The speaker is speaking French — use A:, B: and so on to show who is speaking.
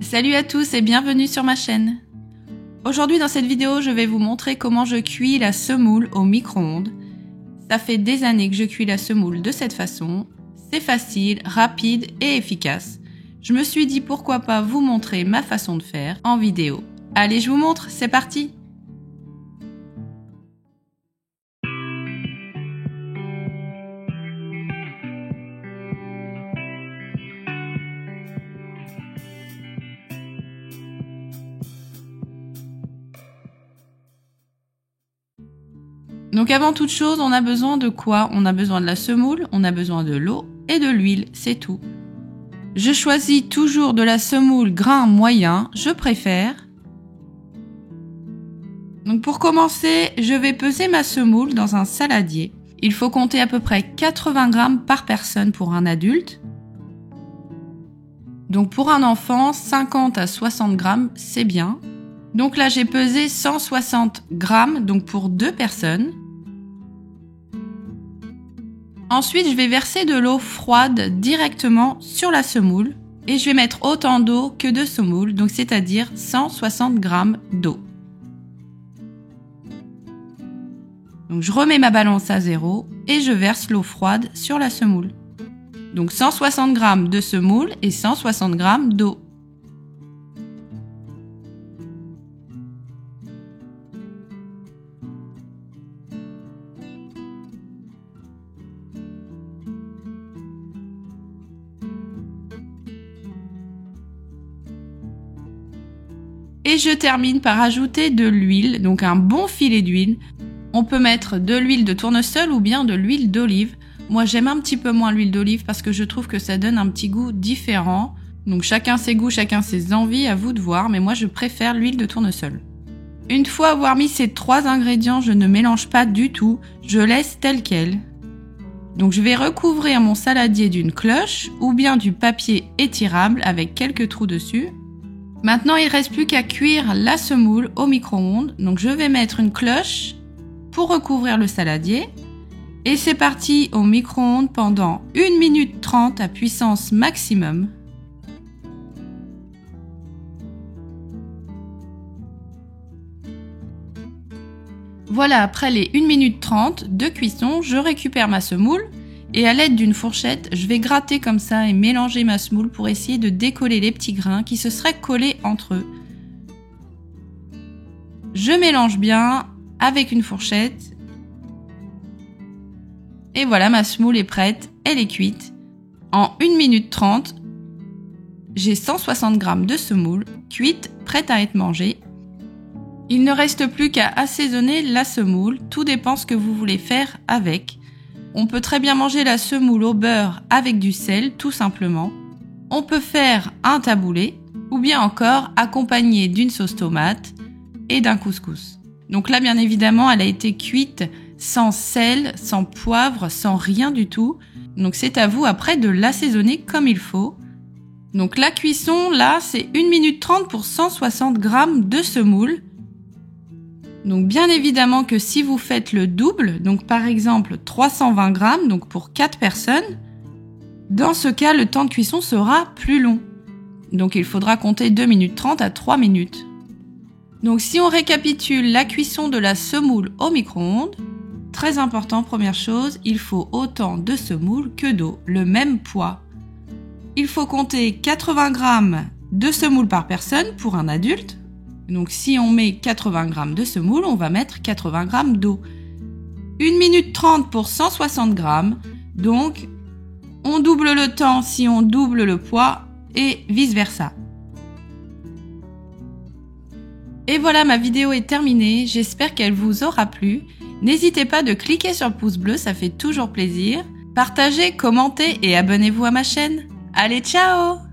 A: Salut à tous et bienvenue sur ma chaîne. Aujourd'hui dans cette vidéo, je vais vous montrer comment je cuis la semoule au micro-ondes. Ça fait des années que je cuis la semoule de cette façon. C'est facile, rapide et efficace. Je me suis dit pourquoi pas vous montrer ma façon de faire en vidéo. Allez, je vous montre, c'est parti! Donc avant toute chose, on a besoin de quoi? On a besoin de la semoule, on a besoin de l'eau et de l'huile, c'est tout. Je choisis toujours de la semoule grain moyen, je préfère. Donc pour commencer, je vais peser ma semoule dans un saladier. Il faut compter à peu près 80 grammes par personne pour un adulte. Donc pour un enfant, 50 à 60 grammes, c'est bien. Donc là, j'ai pesé 160 grammes, donc pour 2 personnes. Ensuite, je vais verser de l'eau froide directement sur la semoule et je vais mettre autant d'eau que de semoule, donc c'est-à-dire 160 grammes d'eau. Donc je remets ma balance à 0 et je verse l'eau froide sur la semoule. Donc 160 grammes de semoule et 160 grammes d'eau. Et je termine par ajouter de l'huile, donc un bon filet d'huile. On peut mettre de l'huile de tournesol ou bien de l'huile d'olive. Moi j'aime un petit peu moins l'huile d'olive parce que je trouve que ça donne un petit goût différent. Donc chacun ses goûts, chacun ses envies, à vous de voir, mais moi je préfère l'huile de tournesol. Une fois avoir mis ces 3 ingrédients, je ne mélange pas du tout, je laisse tel quel. Donc je vais recouvrir mon saladier d'une cloche ou bien du papier étirable avec quelques trous dessus. Maintenant, il ne reste plus qu'à cuire la semoule au micro-ondes. Donc, je vais mettre une cloche pour recouvrir le saladier. Et c'est parti au micro-ondes pendant 1 minute 30 à puissance maximum. Voilà, après les 1 minute 30 de cuisson, je récupère ma semoule. Et à l'aide d'une fourchette, je vais gratter comme ça et mélanger ma semoule pour essayer de décoller les petits grains qui se seraient collés entre eux. Je mélange bien avec une fourchette. Et voilà, ma semoule est prête, elle est cuite. En 1 minute 30, j'ai 160 grammes de semoule cuite, prête à être mangée. Il ne reste plus qu'à assaisonner la semoule, tout dépend ce que vous voulez faire avec. On peut très bien manger la semoule au beurre avec du sel, tout simplement. On peut faire un taboulé ou bien encore accompagné d'une sauce tomate et d'un couscous. Donc là, bien évidemment, elle a été cuite sans sel, sans poivre, sans rien du tout. Donc c'est à vous après de l'assaisonner comme il faut. Donc la cuisson, là, c'est 1 minute 30 pour 160 grammes de semoule. Donc bien évidemment que si vous faites le double, donc par exemple 320 grammes, donc pour 4 personnes, dans ce cas, le temps de cuisson sera plus long. Donc il faudra compter 2 minutes 30 à 3 minutes. Donc si on récapitule la cuisson de la semoule au micro-ondes, très important, première chose, il faut autant de semoule que d'eau, le même poids. Il faut compter 80 grammes de semoule par personne pour un adulte. Donc si on met 80 grammes de semoule, on va mettre 80 grammes d'eau. 1 minute 30 pour 160 grammes. Donc on double le temps si on double le poids et vice versa. Et voilà, ma vidéo est terminée. J'espère qu'elle vous aura plu. N'hésitez pas de cliquer sur le pouce bleu, ça fait toujours plaisir. Partagez, commentez et abonnez-vous à ma chaîne. Allez, ciao!